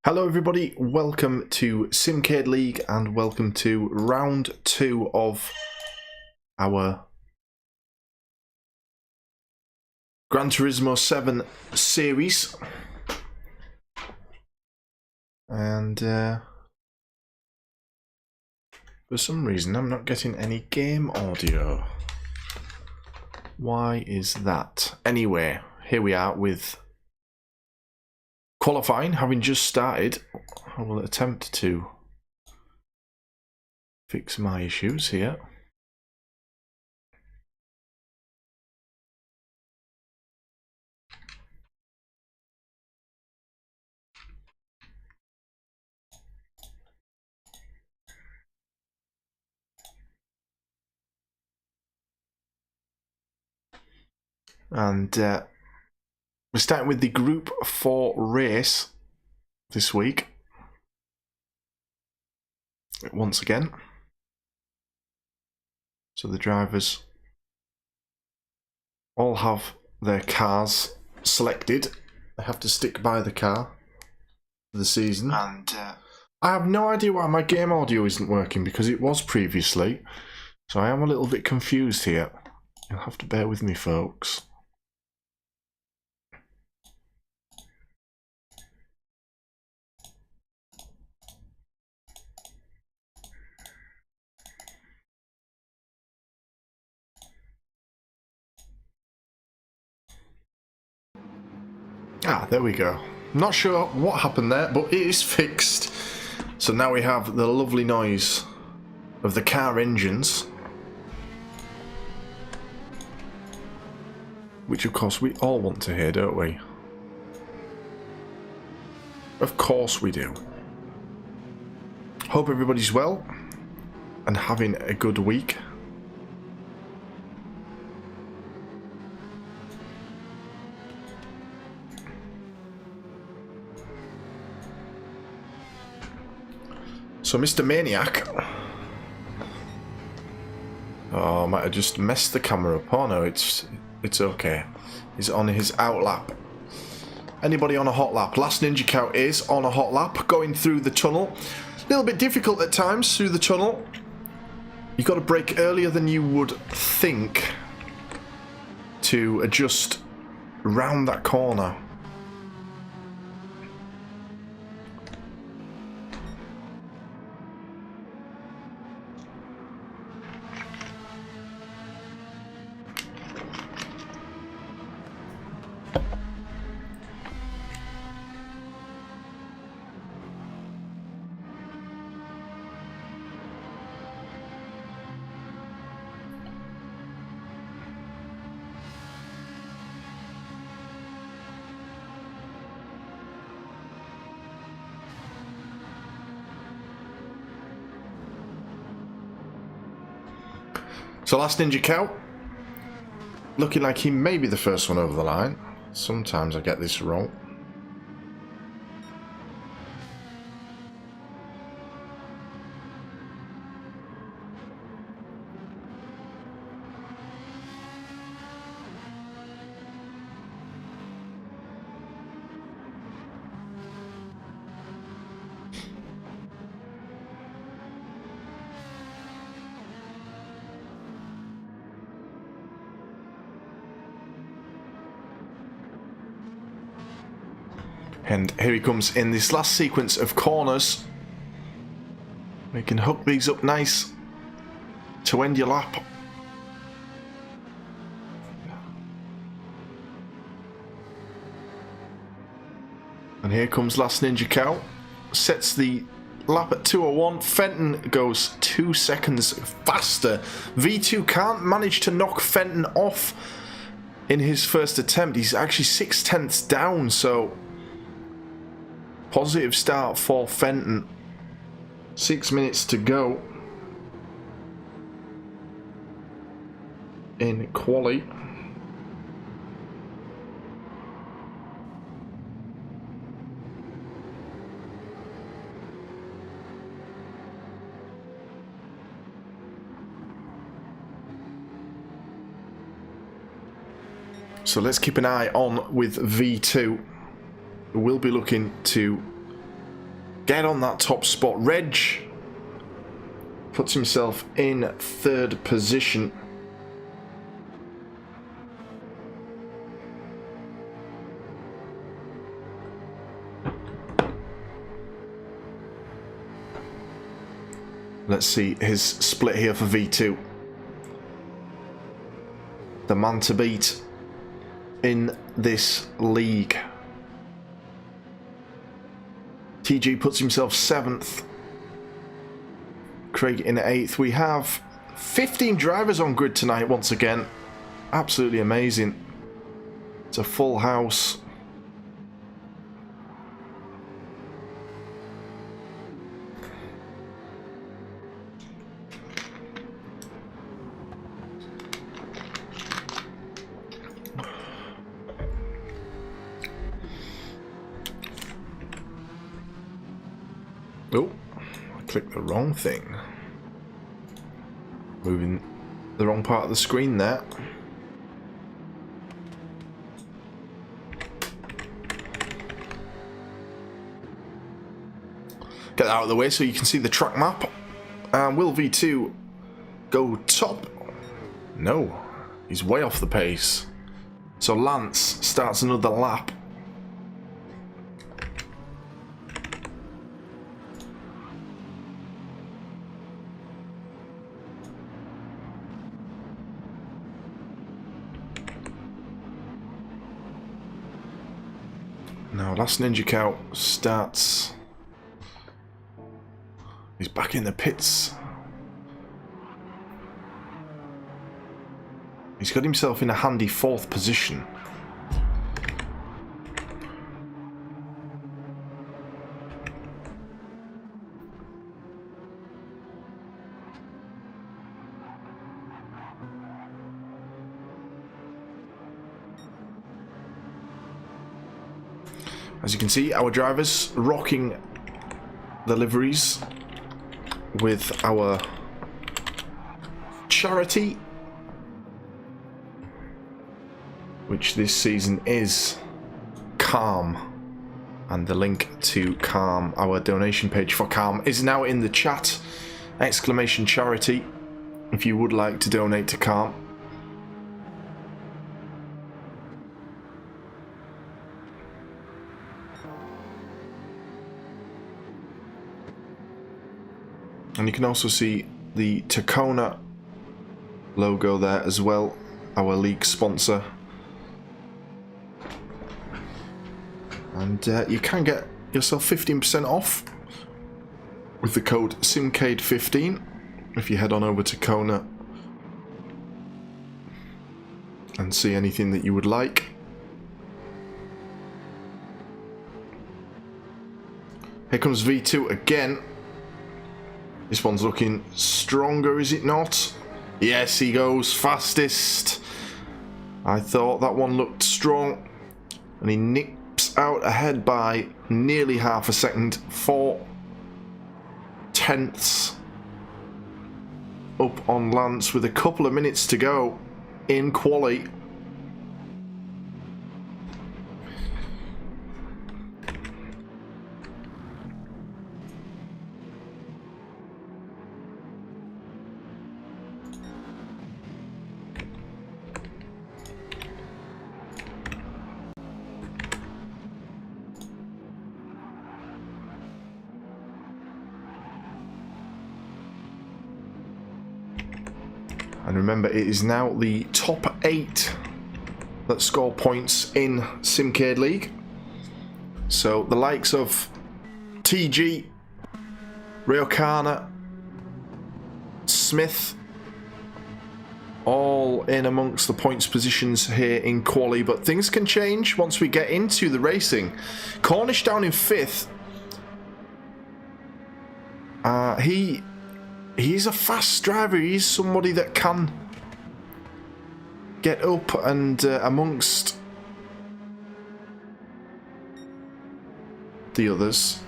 Hello everybody, welcome to Simcade League and welcome to round 2 of our Gran Turismo 7 series. And for some reason I'm not getting any game audio. Why is that? Anyway, here we are with qualifying, having just started. I will attempt to fix my issues here. And we're starting with the Group 4 race this week. Once again. So the drivers all have their cars selected. They have to stick by the car for the season. And I have no idea why my game audio isn't working, because it was previously. So I am a little bit confused here. You'll have to bear with me, folks. Ah, there we go. Not sure what happened there, but it is fixed. So now we have the lovely noise of the car engines, which of course we all want to hear, don't we? Of course we do. Hope everybody's well and having a good week. So Mr. Maniac, oh, I might have just messed the camera up. Oh no, it's okay. He's on his out lap. Anybody on a hot lap? Last Ninja Cow is on a hot lap, going through the tunnel. A little bit difficult at times through the tunnel. You've got to brake earlier than you would think to adjust round that corner. So Last Ninja Cow, looking like he may be the first one over the line. Sometimes I get this wrong. And here he comes in this last sequence of corners. We can hook these up nice to end your lap. And here comes Last Ninja Cow. Sets the lap at 2:01. Fenton goes 2 seconds faster. V2 can't manage to knock Fenton off in his first attempt. He's actually 6/10 down, so positive start for Fenton. 6 minutes to go in quali. So let's keep an eye on with V2. We'll be looking to get on that top spot. Reg puts himself in 3rd position. Let's see his split here for V2. The man to beat in this league. TG puts himself 7th. Craig in 8th. We have 15 drivers on grid tonight once again. Absolutely amazing. It's a full house. Oh, I clicked the wrong thing. Moving the wrong part of the screen there. Get that out of the way so you can see the track map. And will V2 go top? No, he's way off the pace. So Lance starts another lap. Now, Last Ninja Cow starts. He's back in the pits. He's got himself in a handy 4th position. As you can see, our drivers rocking the liveries with our charity, which this season is Calm. And the link to Calm, our donation page for Calm, is now in the chat. Exclamation charity, if you would like to donate to Calm. And you can also see the Takona logo there as well, our league sponsor. And you can get yourself 15% off with the code SIMCADE15 if you head on over to Takona and see anything that you would like. Here comes V2 again. This one's looking stronger, is it not? Yes, he goes fastest. I thought that one looked strong. And he nips out ahead by nearly half a second. 4/10 up on Lance with a couple of minutes to go in quali. And remember, it is now the top 8 that score points in Simcade League. So the likes of TG, Ryokana, Smith, all in amongst the points positions here in quali, but things can change once we get into the racing. Cornish down in 5th. He's a fast driver. He's somebody that can get up and amongst the others.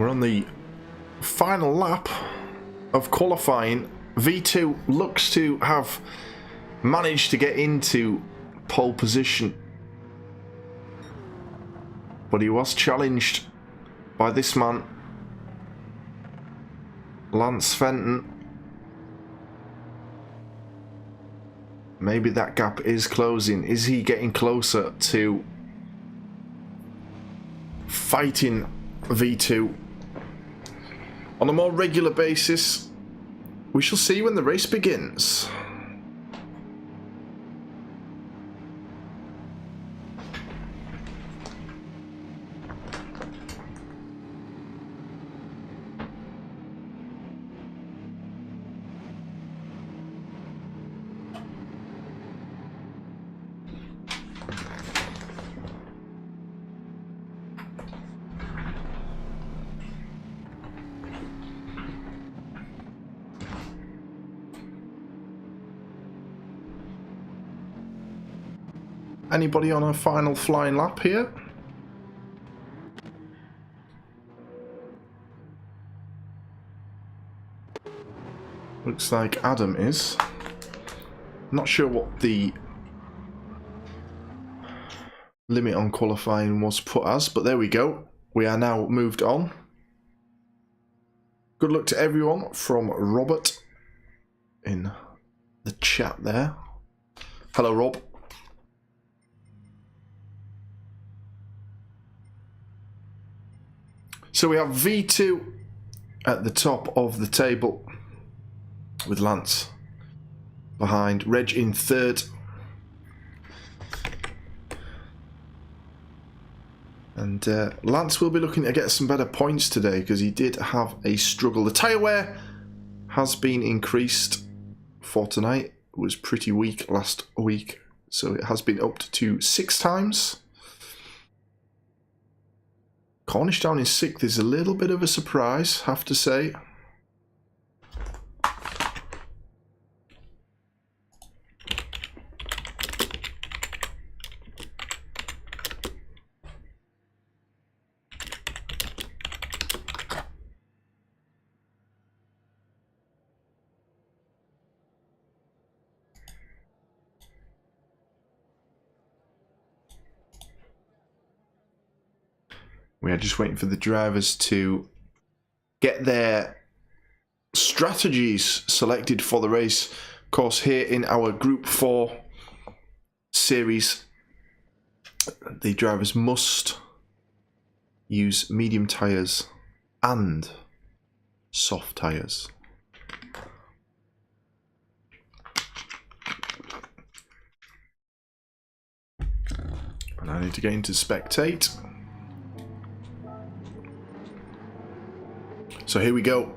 We're on the final lap of qualifying. V2 looks to have managed to get into pole position, but he was challenged by this man, Lance Fenton. Maybe that gap is closing. Is he getting closer to fighting V2 on a more regular basis? We shall see when the race begins. Anybody on a final flying lap here? Looks like Adam is. Not sure what the limit on qualifying was put as, but there we go. We are now moved on. Good luck to everyone from Robert in the chat there. Hello, Rob. So we have V2 at the top of the table with Lance behind, Reg in third. And Lance will be looking to get some better points today because he did have a struggle. The tyre wear has been increased for tonight. It was pretty weak last week, so it has been upped to 6 times. Cornish down in 6th is a little bit of a surprise, have to say. We are just waiting for the drivers to get their strategies selected for the race. Of course, here in our Group 4 series, the drivers must use medium tyres and soft tyres. And I need to get into spectate. So here we go.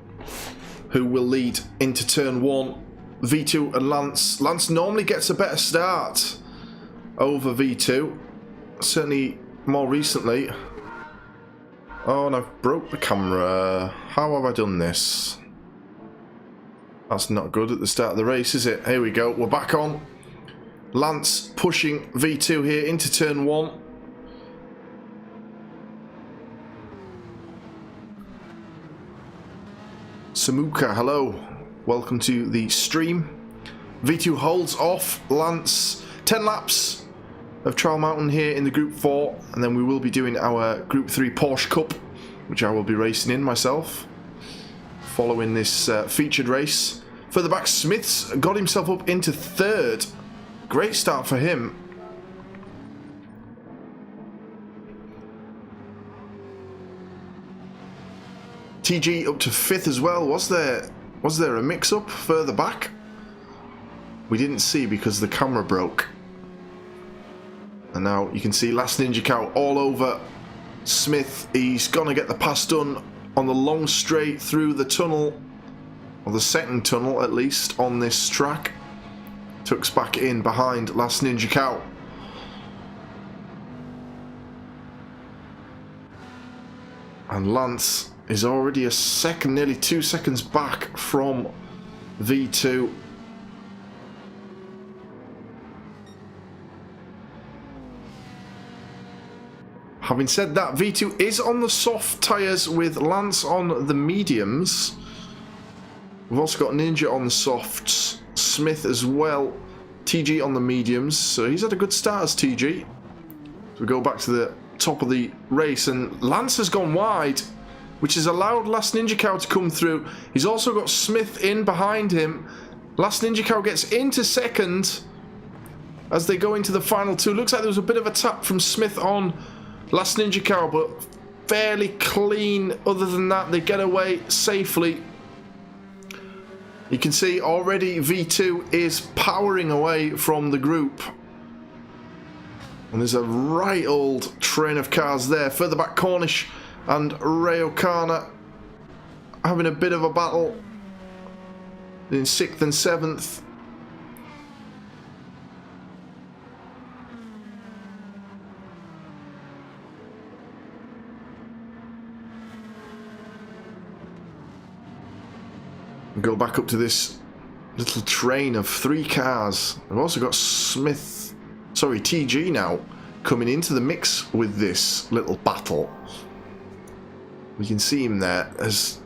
Who will lead into turn 1? V2 and Lance. Lance normally gets a better start over V2. Certainly more recently. Oh, and I've broke the camera. How have I done this? That's not good at the start of the race, is it? Here we go. We're back on. Lance pushing V2 here into turn 1. Samuka, hello. Welcome to the stream. V2 holds off Lance. 10 laps of Trial Mountain here in the Group 4, and then we will be doing our Group 3 Porsche Cup, which I will be racing in myself, following this featured race. Further back, Smith's got himself up into 3rd. Great start for him. TG up to 5th as well. Was there a mix-up further back? We didn't see because the camera broke. And now you can see Last Ninja Cow all over Smith. He's gonna get the pass done on the long straight through the tunnel, or the second tunnel at least on this track. Tucks back in behind Last Ninja Cow. And Lance is already a second, nearly 2 seconds back from V2. Having said that, V2 is on the soft tyres with Lance on the mediums. We've also got Ninja on the softs, Smith as well, TG on the mediums, so he's had a good start as TG. So we go back to the top of the race, and Lance has gone wide, which has allowed Last Ninja Cow to come through. He's also got Smith in behind him. Last Ninja Cow gets into second as they go into the final two. Looks like there was a bit of a tap from Smith on Last Ninja Cow, but fairly clean. Other than that, they get away safely. You can see already V2 is powering away from the group. And there's a right old train of cars there. Further back, Cornish and Ray O'Connor having a bit of a battle in 6th and 7th. Go back up to this little train of 3 cars. I've also got TG now coming into the mix with this little battle. We can see him there as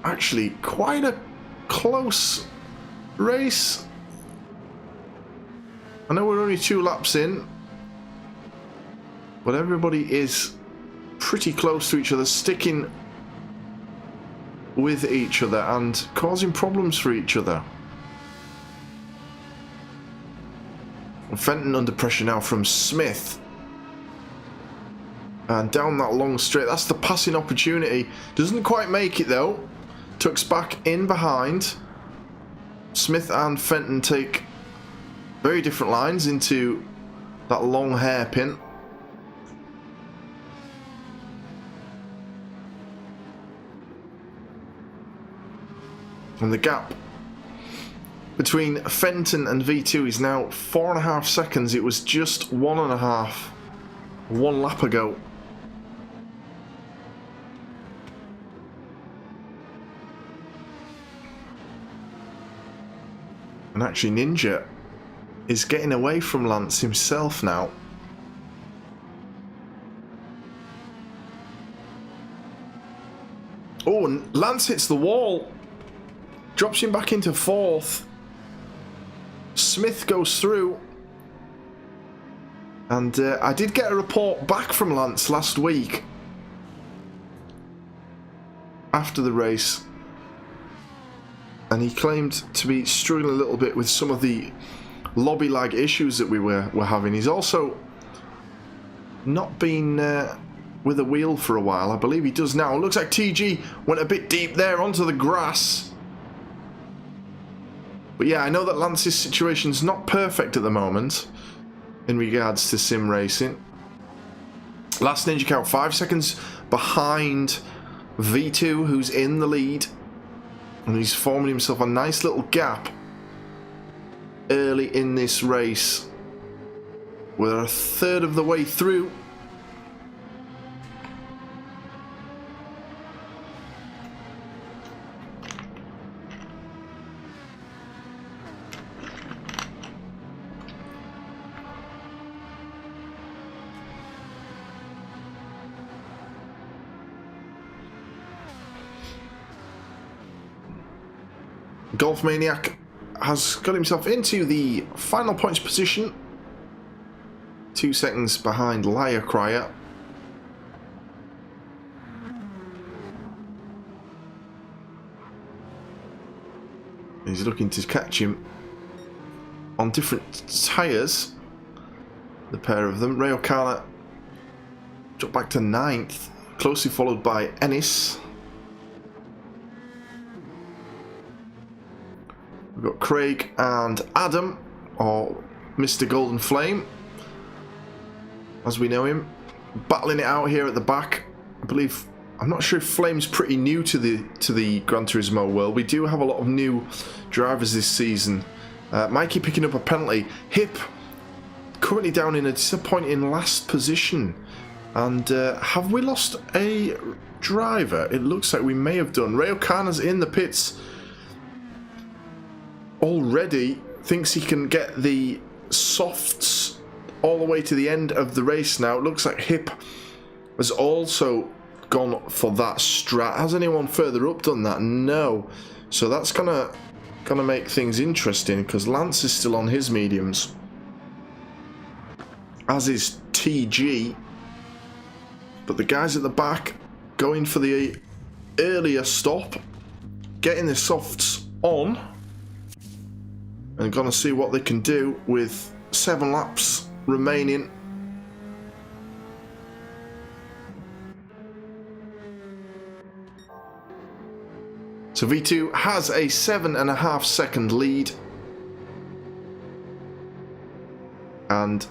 actually quite a close race. I know we're only 2 laps in, but everybody is pretty close to each other, sticking with each other and causing problems for each other. Fenton under pressure now from Smith. And down that long straight, that's the passing opportunity. Doesn't quite make it though. Tucks back in behind. Smith and Fenton take very different lines into that long hairpin. And the gap between Fenton and V2 is now 4.5 seconds. It was just 1.5 one lap ago. And actually Ninja is getting away from Lance himself now. Oh, and Lance hits the wall. Drops him back into 4th. Smith goes through. And I did get a report back from Lance last week after the race. And he claimed to be struggling a little bit with some of the lobby lag issues that we were having. He's also not been with a wheel for a while. I believe he does now. It looks like TG went a bit deep there onto the grass. But yeah, I know that Lance's situation's not perfect at the moment in regards to sim racing. Last Ninja Cow 5 seconds behind V2, who's in the lead. And he's forming himself a nice little gap early in this race. We're a third of the way through. Golf Maniac has got himself into the final points position. 2 seconds behind Liar Crier. He's looking to catch him on different tyres. The pair of them. Ray O'Connor dropped back to 9th, closely followed by Ennis. We've got Craig and Adam, or Mr. Golden Flame, as we know him, battling it out here at the back. I believe, I'm not sure if Flame's pretty new to the Gran Turismo world. We do have a lot of new drivers this season. Mikey picking up a penalty. Hip currently down in a disappointing last position. And have we lost a driver? It looks like we may have done. Ray O'Connor's in the pits already, thinks he can get the softs all the way to the end of the race now. It looks like Hip has also gone for that strat. Has anyone further up done that? No. So that's gonna make things interesting, because Lance is still on his mediums, as is TG. But the guys at the back going for the earlier stop, getting the softs on, and gonna see what they can do with 7 laps remaining. So V2 has a 7.5 second lead, and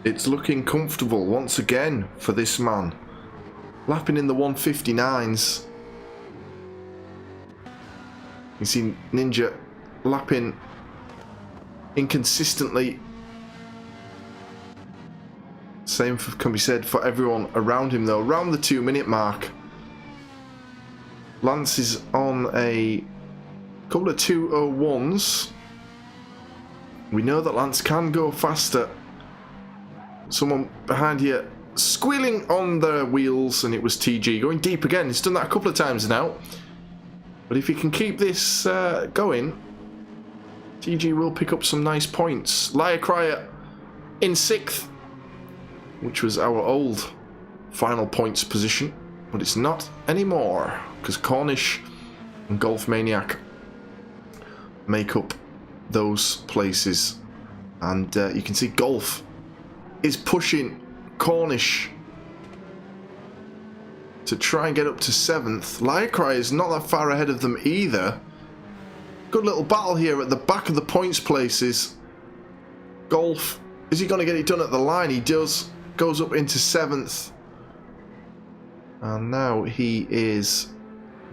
it's looking comfortable once again for this man, lapping in the 159s. You see Ninja lapping inconsistently. Same can be said for everyone around him though. Around the 2-minute mark, Lance is on a couple of 2:01s. We know that Lance can go faster. Someone behind here squealing on the wheels, and it was TG going deep again. He's done that a couple of times now. But if he can keep this going, TG will pick up some nice points. Gr4 in 6th, which was our old final points position, but it's not anymore, because Cornish and Golf Maniac make up those places. And you can see Golf is pushing Cornish to try and get up to 7th. Gr4 is not that far ahead of them either. Good little battle here at the back of the points places. Golf, is he going to get it done at the line? He does. Goes up into 7th. And now he is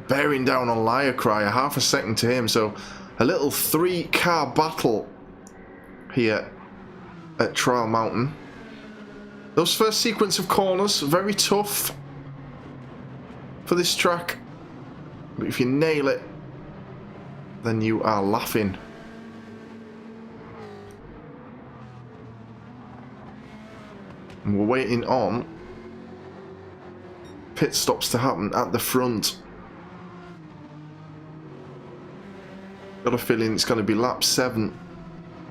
bearing down on Gr4, half a second to him. So a little 3-car battle here at Trial Mountain. Those first sequence of corners, very tough for this track. But if you nail it, then you are laughing. And we're waiting on pit stops to happen at the front. Got a feeling it's going to be lap 7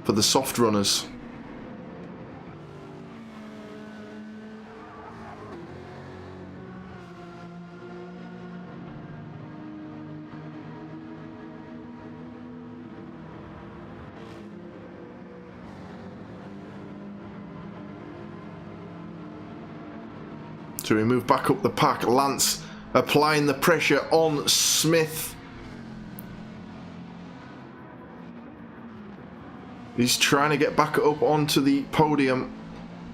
for the soft runners. So we move back up the pack. Lance applying the pressure on Smith. He's trying to get back up onto the podium.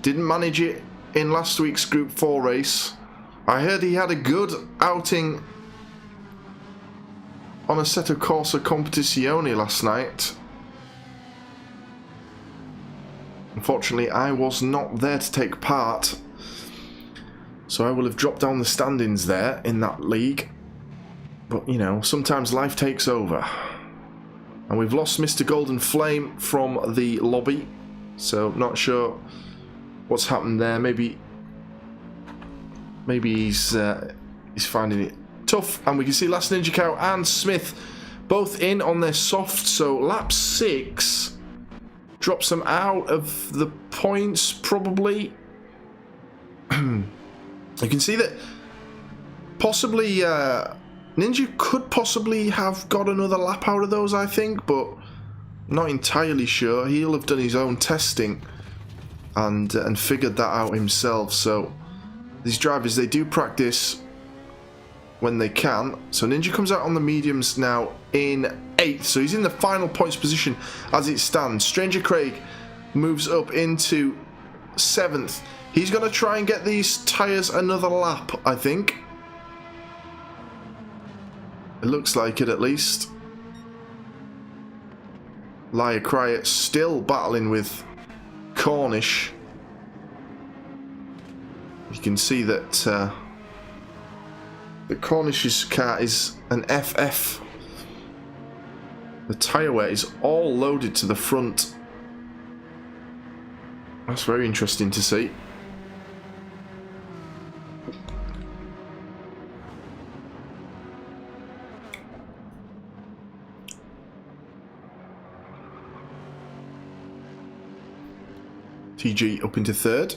Didn't manage it in last week's Group 4 race. I heard he had a good outing on Assetto Corsa Competizione last night. Unfortunately, I was not there to take part. So I will have dropped down the standings there in that league. But, you know, sometimes life takes over. And we've lost Mr. Golden Flame from the lobby. So, not sure what's happened there. Maybe he's finding it tough. And we can see Last Ninja Cow and Smith both in on their soft. So, lap 6 drops them out of the points, probably. You can see that possibly Ninja could possibly have got another lap out of those, I think, but not entirely sure. He'll have done his own testing and figured that out himself. So these drivers, they do practice when they can. So Ninja comes out on the mediums now in 8th. So he's in the final points position as it stands. Stranger Craig moves up into 7th. He's going to try and get these tyres another lap, I think. It looks like it, at least. Gr4 still battling with Cornish. You can see that the Cornish's car is an FF. The tyre wear is all loaded to the front. That's very interesting to see. TG up into third,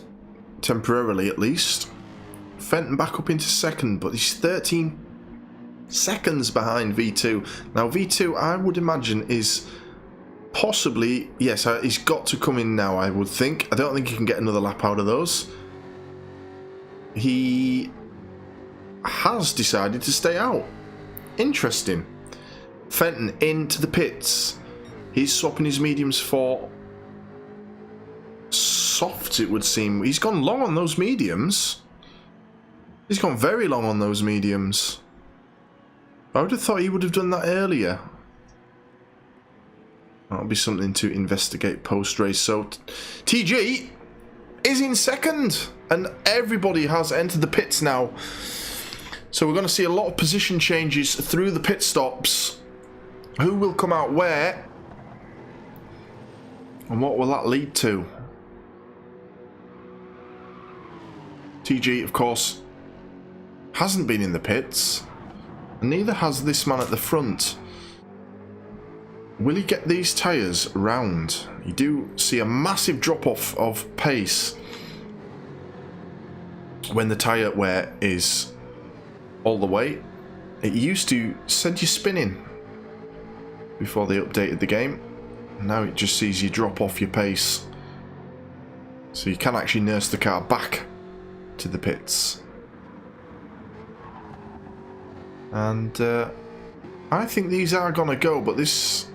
temporarily at least. Fenton back up into second, but he's 13 seconds behind V2. Now V2, I would imagine, is possibly, yes, he's got to come in now, I would think. I don't think he can get another lap out of those. He has decided to stay out. Interesting. Fenton into the pits. He's swapping his mediums for softs, it would seem. He's gone long on those mediums. He's gone very long on those mediums. I would have thought he would have done that earlier. That'll be something to investigate post-race. So TG is in second, and everybody has entered the pits now. So we're going to see a lot of position changes through the pit stops. Who will come out where? And what will that lead to? TG, of course, hasn't been in the pits. And neither has this man at the front. Will he get these tyres round? You do see a massive drop-off of pace when the tyre wear is all the way. It used to send you spinning before they updated the game. Now it just sees you drop off your pace. So you can actually nurse the car back to the pits. And I think these are going to go, but this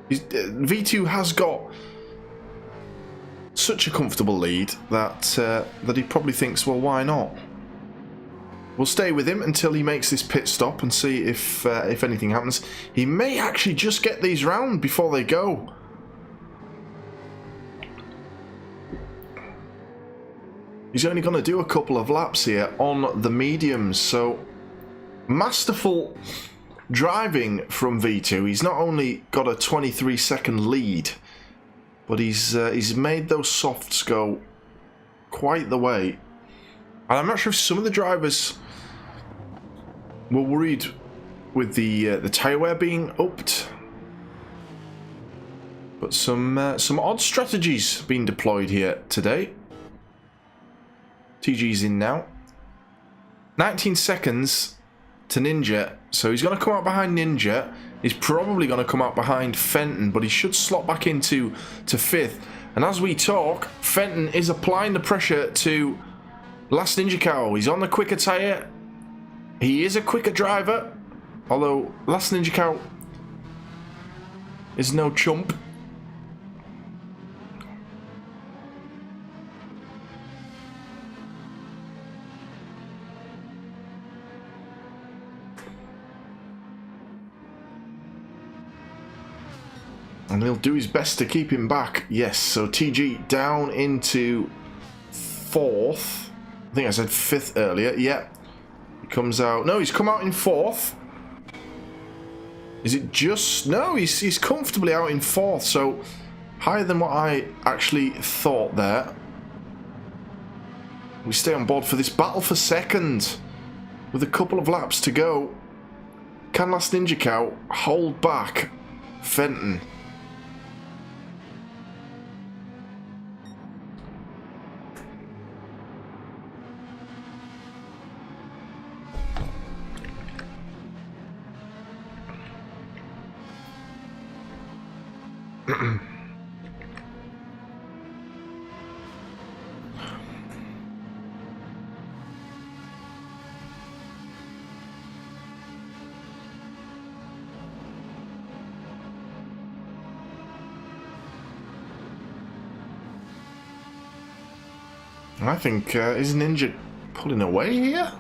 V2 has got such a comfortable lead that that he probably thinks, well, why not? We'll stay with him until he makes this pit stop and see if anything happens. He may actually just get these round before they go. He's only going to do a couple of laps here on the mediums, so masterful driving from V2. He's not only got a 23-second lead, but he's made those softs go quite the way. And I'm not sure if some of the drivers were worried with the tyre wear being upped, but some odd strategies being deployed here today. TG's in now. 19 seconds to Ninja, so he's going to come out behind Ninja. He's probably going to come out behind Fenton, but he should slot back into fifth. And as we talk, Fenton is applying the pressure to Last Ninja Cow. He's on the quicker tyre. He is a quicker driver, although Last Ninja Cow is no chump. And he'll do his best to keep him back. Yes, so TG down into fourth. I think I said fifth earlier. Yeah. He comes out. No, he's come out in fourth. Is it just... No, he's comfortably out in fourth. So higher than what I actually thought there. We stay on board for this battle for second. With a couple of laps to go. Can Last Ninja Cow hold back Fenton? I think, is Ninja pulling away here?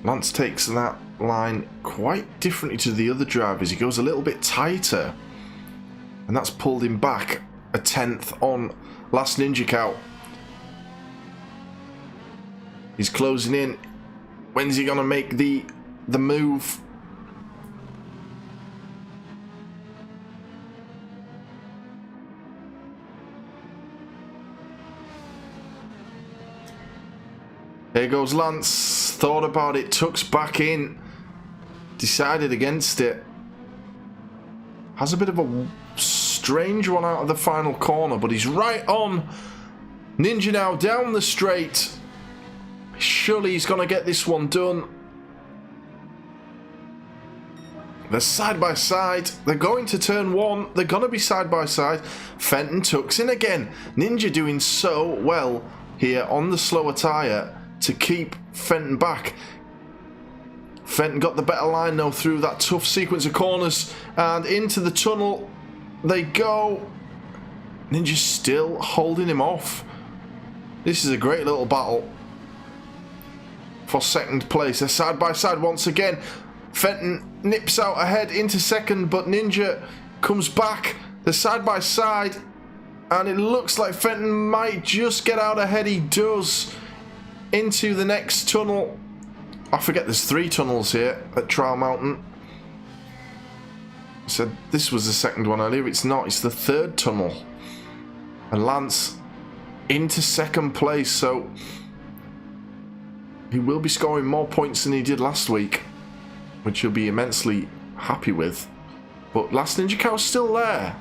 Lance takes that line quite differently to the other drivers. He goes a little bit tighter, and that's pulled him back a tenth on Last Ninja Cow. He's closing in. When's he gonna make the move? There goes Lance. Thought about it, tucks back in. Decided against it. Has a bit of a strange one out of the final corner, but he's right on. Ninja now down the straight. Surely he's going to get this one done. They're side by side. They're going to turn one. They're going to be side by side. Fenton tucks in again. Ninja doing so well here on the slower tyre to keep Fenton back. Fenton got the better line though through that tough sequence of corners, and into the tunnel they go. Ninja's still holding him off. This is a great little battle for second place. They're side by side once again. Fenton nips out ahead into second, but Ninja comes back. They're side by side, and it looks like Fenton might just get out ahead. He does, into the next tunnel. I forget there's 3 tunnels here at Trial Mountain. I said this was the second one earlier. It's not. It's the 3rd tunnel. And Lance into second place, so he will be scoring more points than he did last week, which he'll be immensely happy with. But Last Ninja Cow's still there.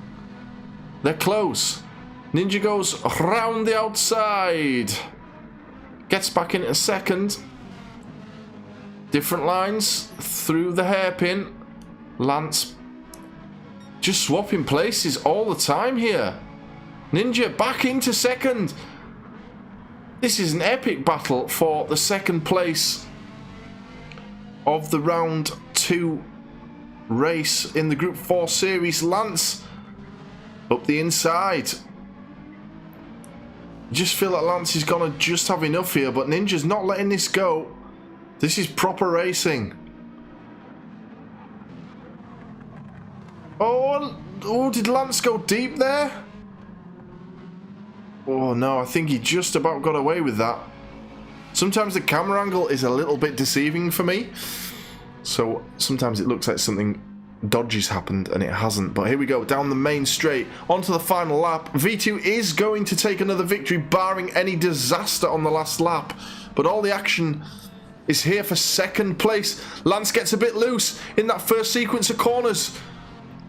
They're close. Ninja goes round the outside. Gets back into second. Different lines through the hairpin. Lance just swapping places all the time here. Ninja back into second. This is an epic battle for the second place of the round 2 race in the Group 4 series. Lance up the inside. Just feel that Lance is going to just have enough here, but Ninja's not letting this go. This is proper racing. Oh, did Lance go deep there? Oh no, I think he just about got away with that. Sometimes the camera angle is a little bit deceiving for me. So sometimes it looks like something dodgy's happened and it hasn't. But here we go, down the main straight, onto the final lap. V2 is going to take another victory, barring any disaster on the last lap. But all the action is here for second place. Lance gets a bit loose in that first sequence of corners.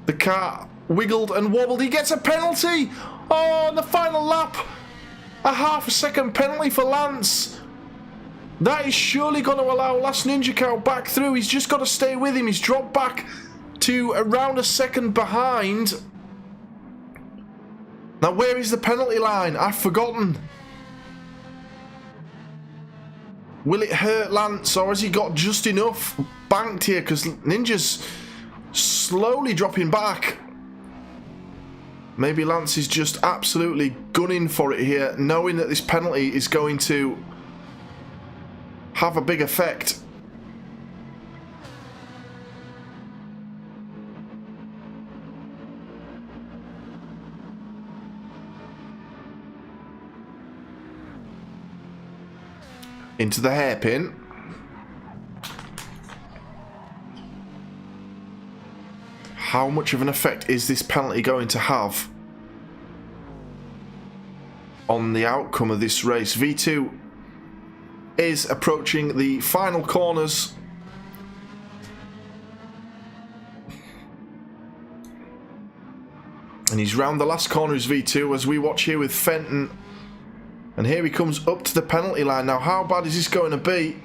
The car wiggled and wobbled. He gets a penalty. Oh, on the final lap. A half a second penalty for Lance. That is surely going to allow Last Ninja Cow back through. He's just got to stay with him. He's dropped back to around a second behind. Now, where is the penalty line? I've forgotten. Will it hurt Lance, or has he got just enough banked here? Because Ninja's slowly dropping back. Maybe Lance is just absolutely gunning for it here, knowing that this penalty is going to have a big effect. Into the hairpin. How much of an effect is this penalty going to have on the outcome of this race? V2 is approaching the final corners. And he's round the last corner as V2 as we watch here with Fenton. And here he comes up to the penalty line. Now, how bad is this going to be?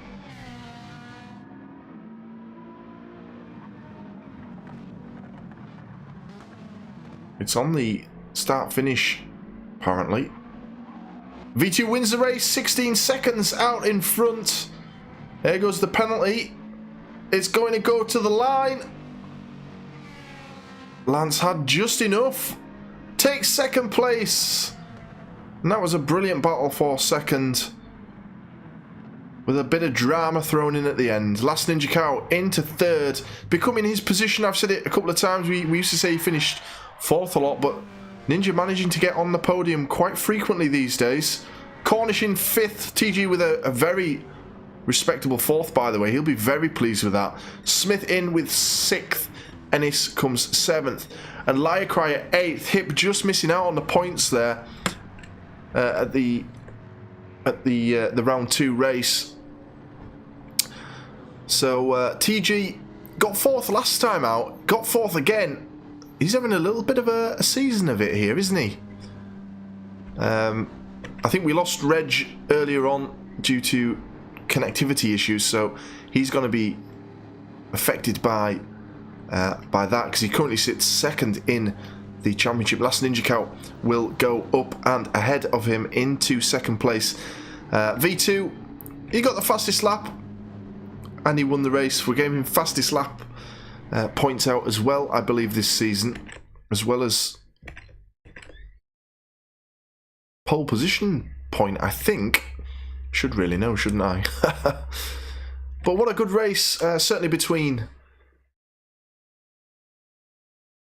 It's on the start-finish, apparently. V2 wins the race, 16 seconds out in front. There goes the penalty. It's going to go to the line. Lance had just enough. Takes second place. And that was a brilliant battle for second, with a bit of drama thrown in at the end. Last Ninja Cow into third, becoming his position. I've said it a couple of times. We used to say he finished fourth a lot, but Ninja managing to get on the podium quite frequently these days. Cornish in fifth. TG with a very respectable fourth, by the way. He'll be very pleased with that. Smith in with sixth. Ennis comes seventh. And Liar Cry at eighth. Hip just missing out on the points there. At the round 2 race. So TG got fourth last time out, got fourth again. he's having a little bit of a season of it here, isn't he? I think we lost Reg earlier on due to connectivity issues, so he's going to be affected by that because he currently sits second in the championship. Last Ninja Cow will go up and ahead of him into second place. V2, he got the fastest lap and he won the race. We gave him fastest lap points out as well, I believe, this season, as well as pole position point, I think. Should really know, shouldn't I? But what a good race, certainly between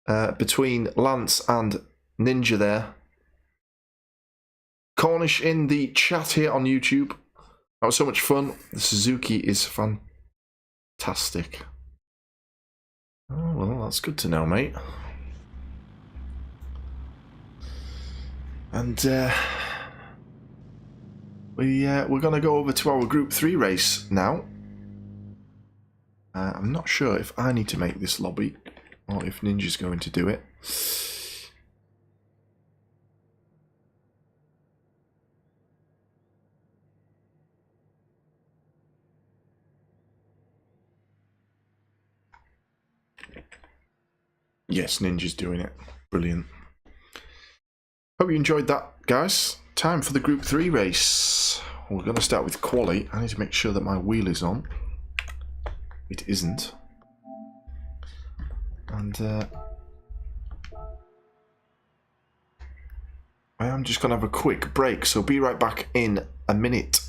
Lance and Ninja there. Cornish in the chat here on YouTube. That was so much fun. The Suzuki is fantastic. Oh, well, that's good to know, mate. And we're going to go over to our Group 3 race now. I'm not sure if I need to make this lobby or if Ninja's going to do it. Yes, Ninja's doing it. Brilliant. Hope you enjoyed that, guys. Time for the Group 3 race. We're going to start with quali. I need to make sure that my wheel is on. It isn't. And I am just going to have a quick break, so be right back in a minute.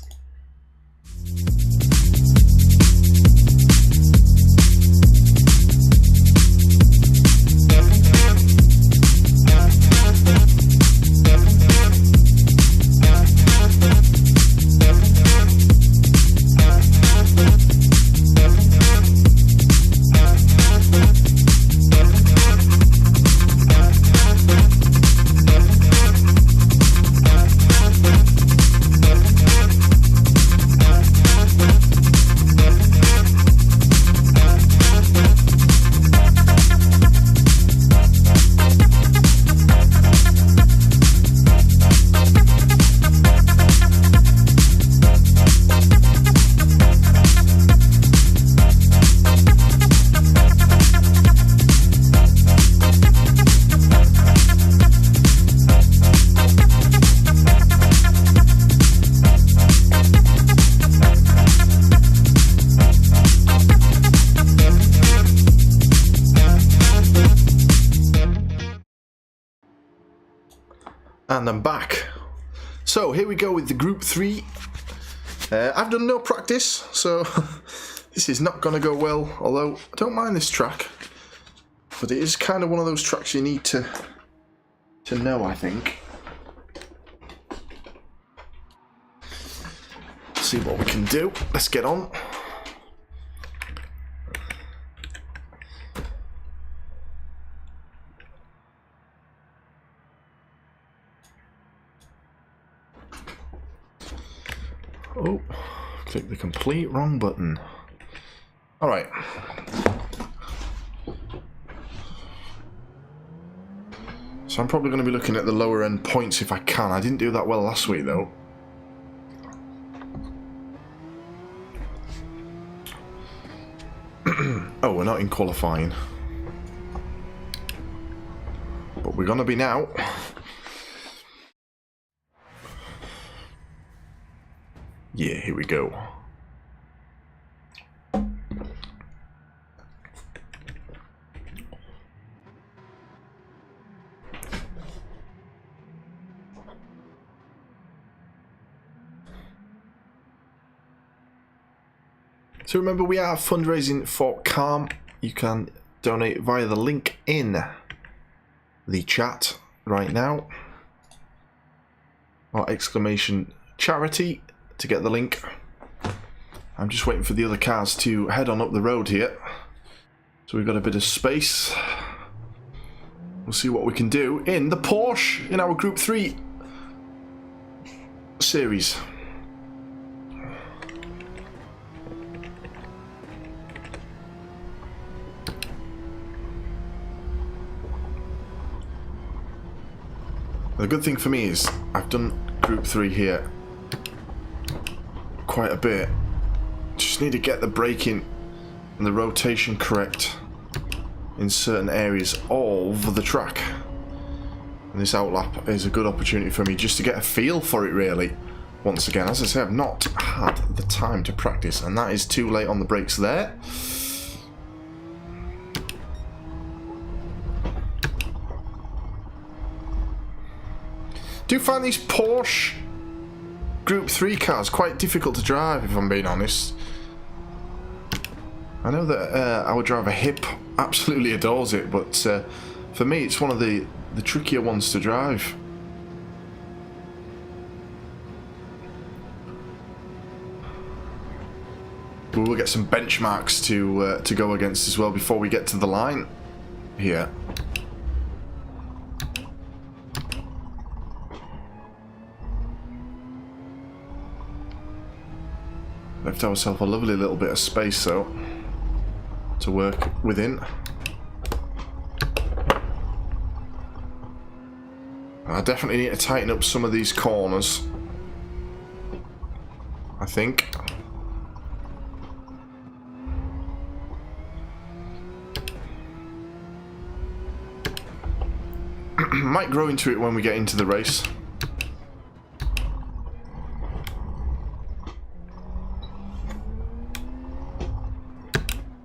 And I'm back. So here we go with the Group 3. I've done no practice, so this is not going to go well, although I don't mind this track. But it is kind of one of those tracks you need to know, I think. Let's see what we can do. Let's get on. Oh, click the complete wrong button. Alright. So I'm probably going to be looking at the lower end points if I can. I didn't do that well last week though. Oh, we're not in qualifying. But we're going to be now. Yeah, here we go. So remember, we are fundraising for Calm. You can donate via the link in the chat right now. Or exclamation charity to get the link. I'm just waiting for the other cars to head on up the road here. So we've got a bit of space. We'll see what we can do in the Porsche in our Group 3 series. The good thing for me is I've done Group 3 here quite a bit. Just need to get the braking and the rotation correct in certain areas of the track. And this outlap is a good opportunity for me just to get a feel for it, really. Once again, as I say, I've not had the time to practice, and that is too late on the brakes there. Do find these Porsche Group 3 cars quite difficult to drive, if I'm being honest. I know that our driver Hip absolutely adores it, but for me it's one of the trickier ones to drive. We will get some benchmarks to go against as well before we get to the line here. Left ourselves a lovely little bit of space though to work within. I definitely need to tighten up some of these corners, I think. Might grow into it when we get into the race.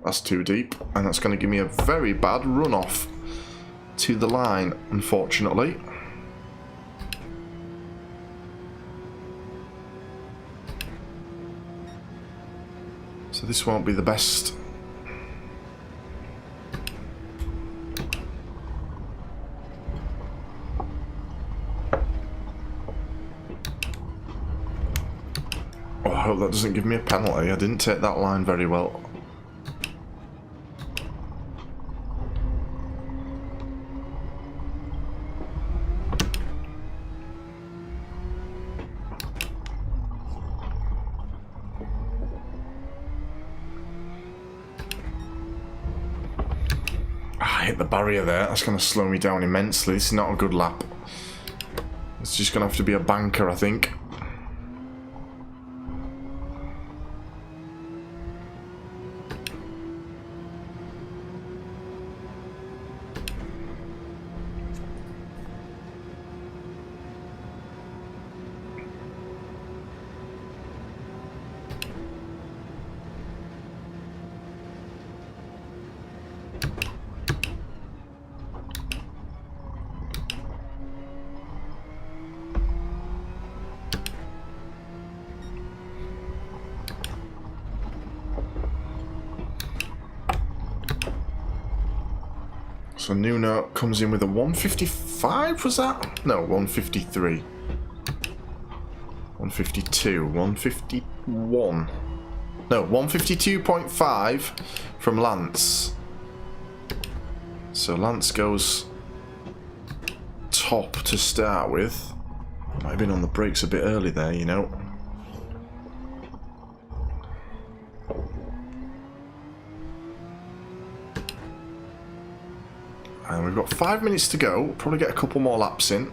That's too deep, and that's going to give me a very bad runoff to the line, unfortunately. So this won't be the best. Oh, I hope that doesn't give me a penalty. I didn't take that line very well. Hit the barrier there. That's going to slow me down immensely. This is not a good lap. It's just going to have to be a banker, I think. So Nuno comes in with a 155, was that? No, 153. 152, 151. No, 152.5 from Lance. So Lance goes top to start with. Might have been on the brakes a bit early there, you know. And we've got 5 minutes to go. We'll probably get a couple more laps in.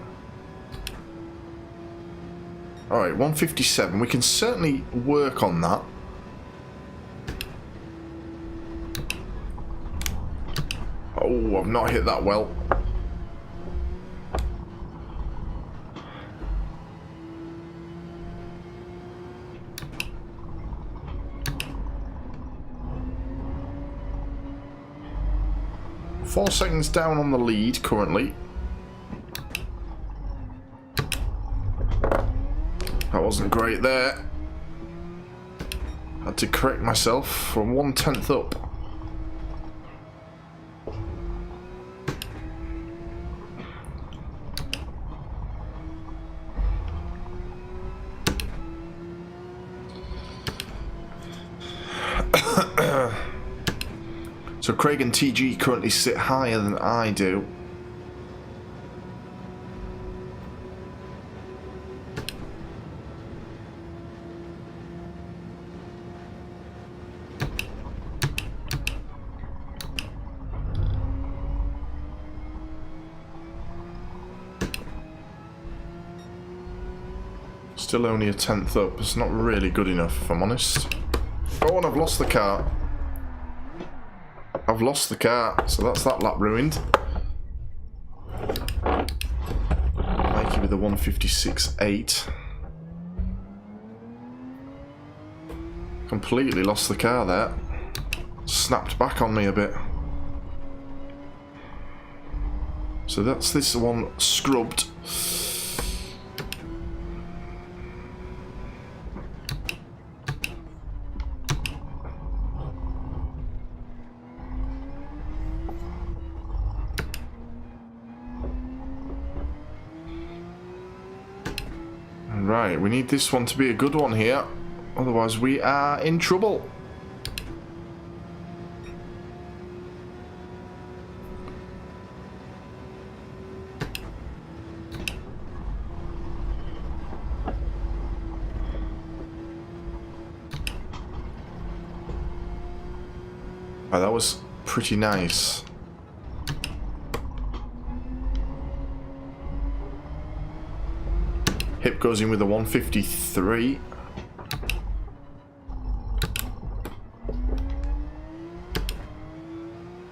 Alright, 157. We can certainly work on that. Oh, I've not hit that well. Four seconds down on the lead currently. That wasn't great there. Had to correct myself from 1/10 up. So Craig and TG currently sit higher than I do. Still only a 10th up. It's not really good enough, if I'm honest. Oh, and I've lost the car. I've lost the car, so that's that lap ruined. Mikey with a 156.8. Completely lost the car there. Snapped back on me a bit. So that's this one scrubbed. Right, we need this one to be a good one here. Otherwise we are in trouble. Oh, that was pretty nice. Hip goes in with a 153.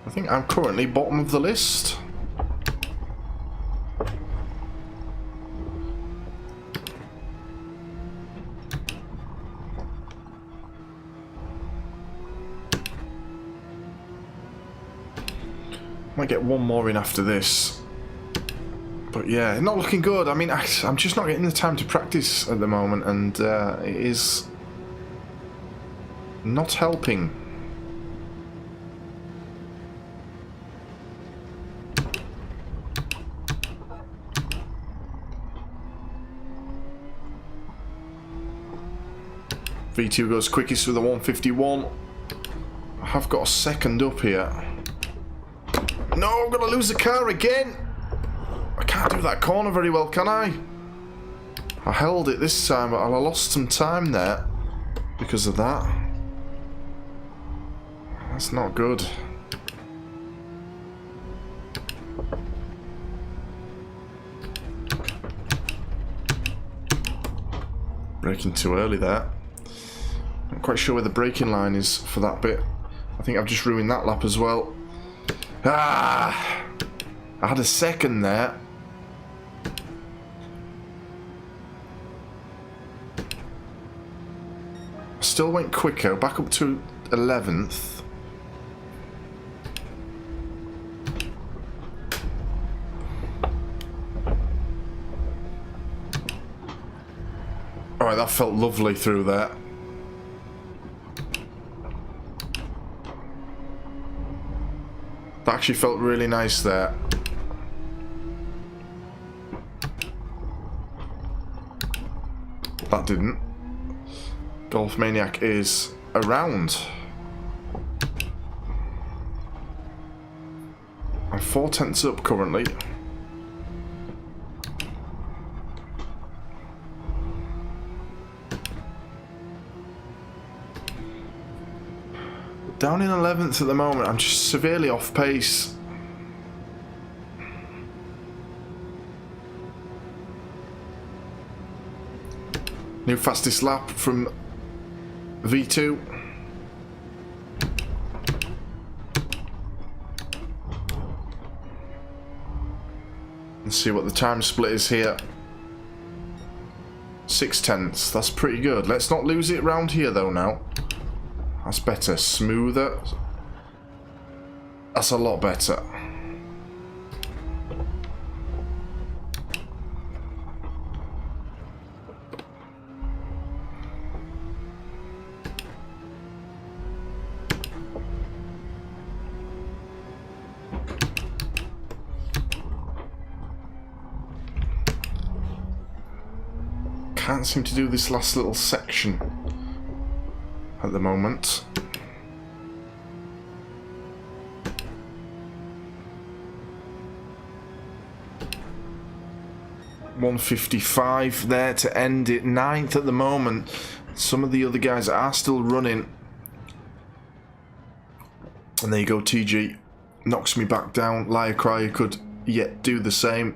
I think I'm currently bottom of the list. Might get one more in after this. But yeah, not looking good. I mean, I'm just not getting the time to practice at the moment, and it is not helping. V2 goes quickest with a 151. I have got a second up here. No, I'm going to lose the car again. I can't do that corner very well, can I? I held it this time, but I lost some time there because of that. That's not good. Braking too early there. Not quite sure where the braking line is for that bit. I think I've just ruined that lap as well. Ah! I had a second there. Still went quicker, back up to 11th. Alright, that felt lovely through there. That actually felt really nice there. That didn't. Golf Maniac is around. I'm 4/10 up currently. Down in 11th at the moment. I'm just severely off pace. New fastest lap from V2. Let's see what the time split is here. 6/10. That's pretty good. Let's not lose it round here though now. That's better. Smoother. That's a lot better. Can't seem to do this last little section at the moment. .155 there to end it. 9th at the moment. Some of the other guys are still running. And there you go, TG knocks me back down. Liar Cryer could yet do the same.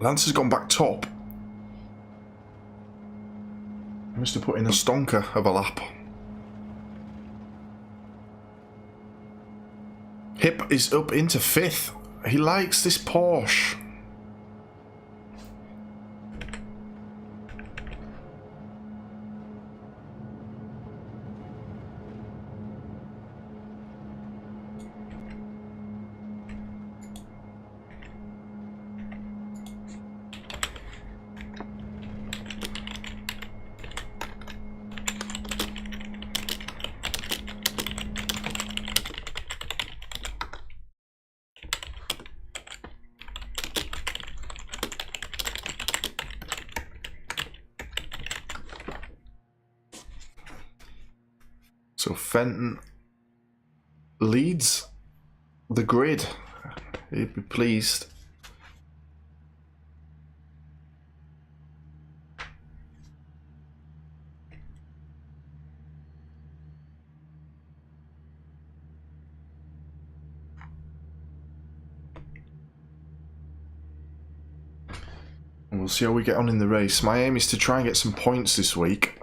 Lance has gone back top. He must have put in a stonker of a lap. Hip is up into 5th. He likes this Porsche. So Fenton leads the grid. He'd be pleased. And we'll see how we get on in the race. My aim is to try and get some points this week.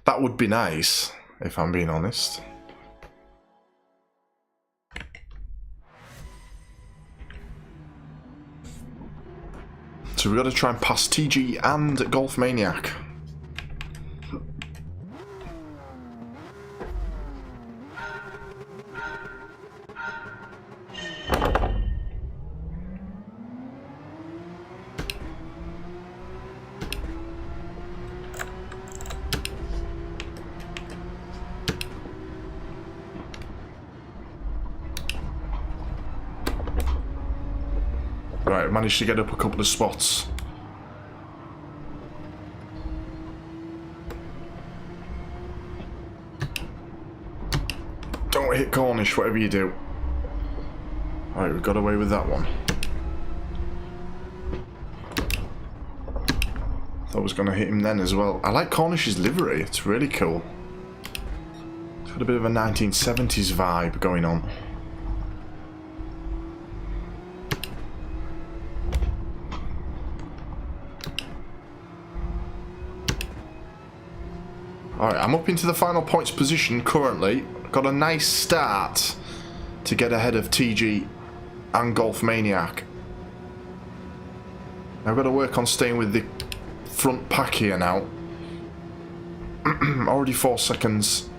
That would be nice, if I'm being honest. So we've got to try and pass TG and Golf Maniac. Right, managed to get up a couple of spots. Don't hit Cornish, whatever you do. Alright, we got away with that one. Thought I was going to hit him then as well. I like Cornish's livery, it's really cool. It's got a bit of a 1970s vibe going on. Alright, I'm up into the final points position currently. Got a nice start to get ahead of TG and Golf Maniac. I've got to work on staying with the front pack here now. Already 4 seconds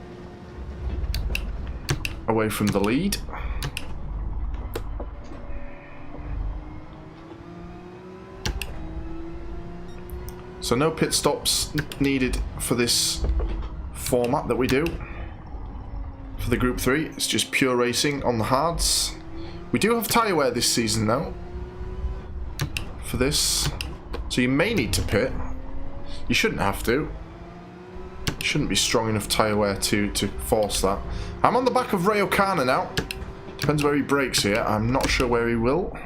away from the lead. So no pit stops needed for this format that we do. For the Group 3, it's just pure racing on the hards. We do have tyre wear this season though. For this. So you may need to pit. You shouldn't have to. You shouldn't be strong enough tyre wear to force that. I'm on the back of Ray O'Connor now. Depends where he brakes here. I'm not sure where he will.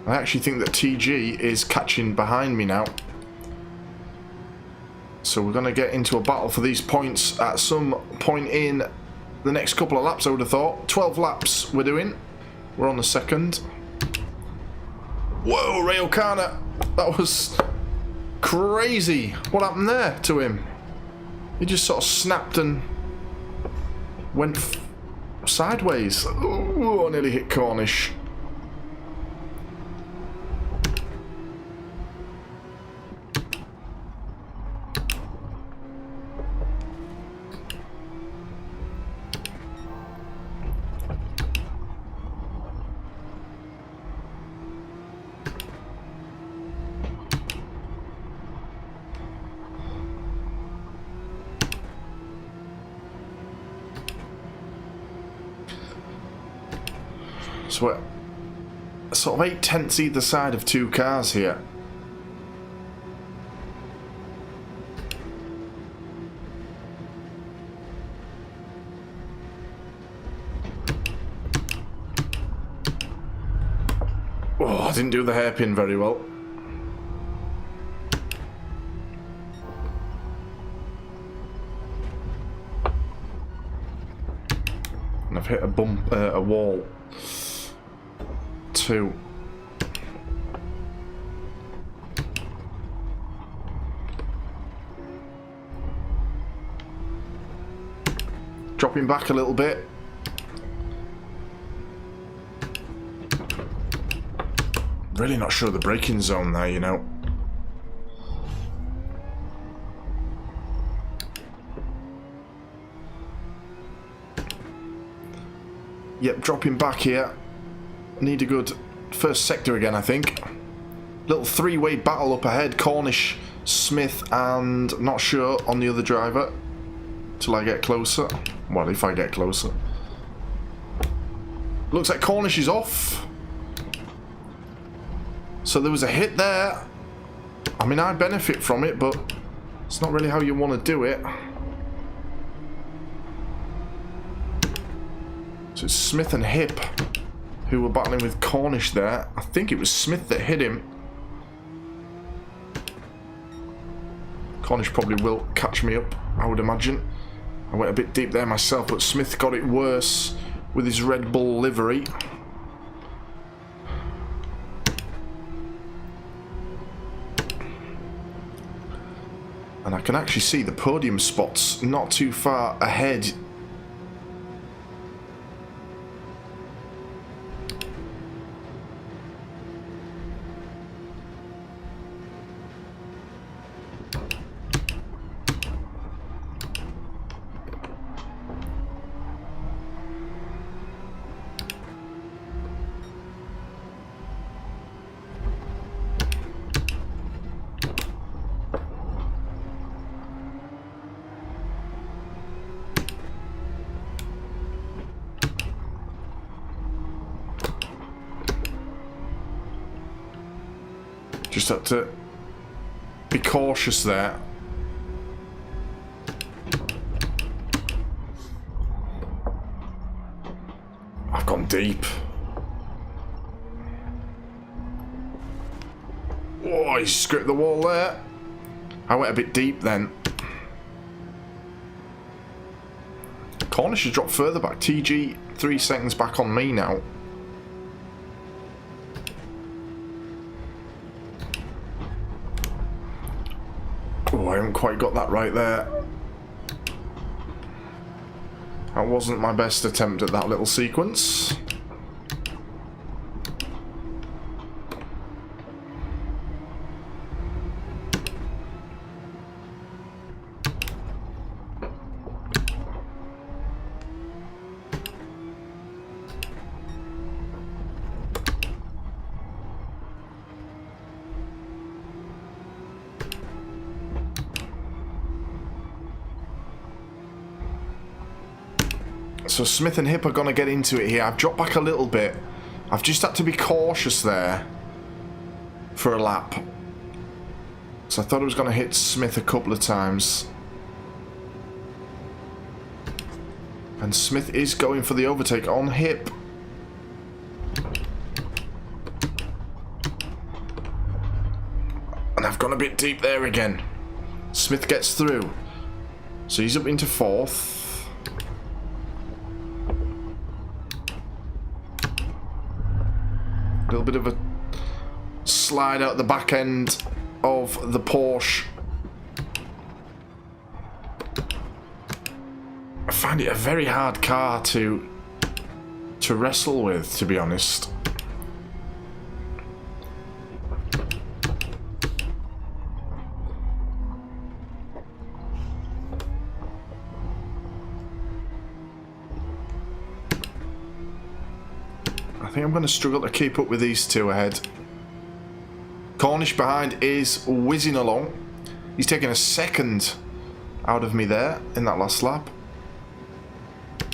I actually think that TG is catching behind me now. So we're going to get into a battle for these points at some point in the next couple of laps, I would have thought. 12 laps we're doing. We're on the second. Whoa, Ray O'Connor. That was crazy. What happened there to him? He just sort of snapped and went sideways. Ooh, I nearly hit Cornish. So we're sort of 8/10 either side of 2 cars here. Oh, I didn't do the hairpin very well. I've hit a wall. 2. Dropping back a little bit. Really not sure of the braking zone there, you know. Yep, dropping back here. Need a good first sector again, I think. Little three-way battle up ahead. Cornish, Smith, and not sure on the other driver. Till I get closer. Well, if I get closer. Looks like Cornish is off. So there was a hit there. I mean, I benefit from it, but it's not really how you want to do it. So it's Smith and Hip who were battling with Cornish there. I think it was Smith that hit him. Cornish probably will catch me up, I would imagine. I went a bit deep there myself, but Smith got it worse with his Red Bull livery. And I can actually see the podium spots not too far ahead. Just have to be cautious there. I've gone deep. Oh, he scraped the wall there. I went a bit deep then. Cornish has dropped further back. TG 3 seconds back on me now. Oh, I haven't quite got that right there. That wasn't my best attempt at that little sequence. So Smith and Hip are going to get into it here. I've dropped back a little bit. I've just had to be cautious there for a lap. So I thought I was going to hit Smith a couple of times. And Smith is going for the overtake on Hip. And I've gone a bit deep there again. Smith gets through. So he's up into 4th. A little bit of a slide out the back end of the Porsche. I find it a very hard car to wrestle with, to be honest. I think I'm going to struggle to keep up with these two ahead. Cornish behind is whizzing along. He's taking a second out of me there in that last lap.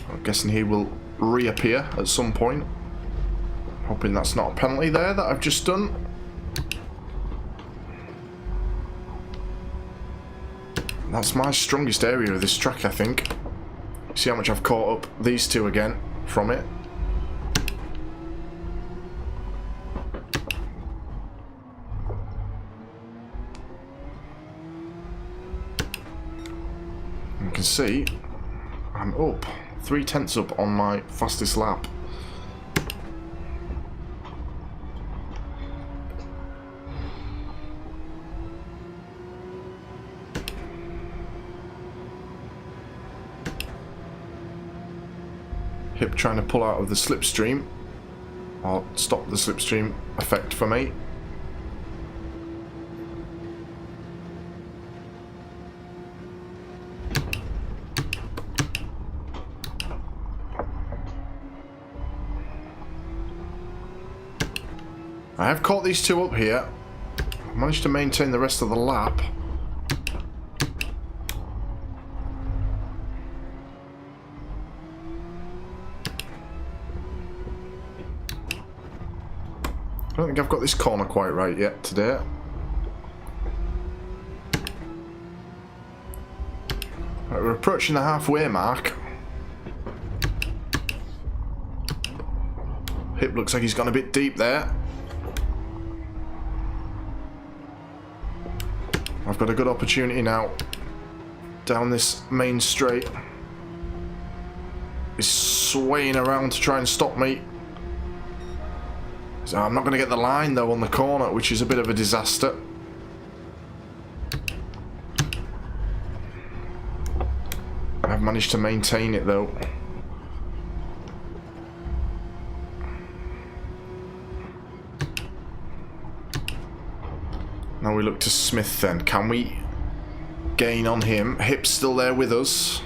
I'm guessing he will reappear at some point. Hoping that's not a penalty there that I've just done. That's my strongest area of this track, I think. See how much I've caught up these two again from it. You can see I'm up 3/10 up on my fastest lap. Hip trying to pull out of the slipstream, or stop the slipstream effect for me. I have caught these two up here. Managed to maintain the rest of the lap. I don't think I've got this corner quite right yet today. Right, we're approaching the halfway mark. Hip looks like he's gone a bit deep there. I've got a good opportunity now down this main straight. He's swaying around to try and stop me. So I'm not going to get the line though on the corner, which is a bit of a disaster. I've managed to maintain it though. Now we look to Smith then. Can we gain on him? Hip's still there with us.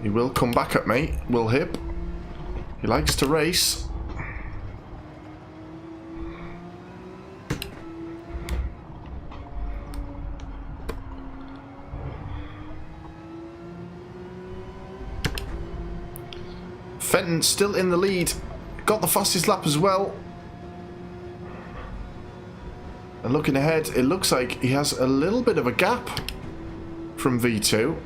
He will come back at me, will Hip? He likes to race. Fenton still in the lead. Got the fastest lap as well. And looking ahead, it looks like he has a little bit of a gap from V2.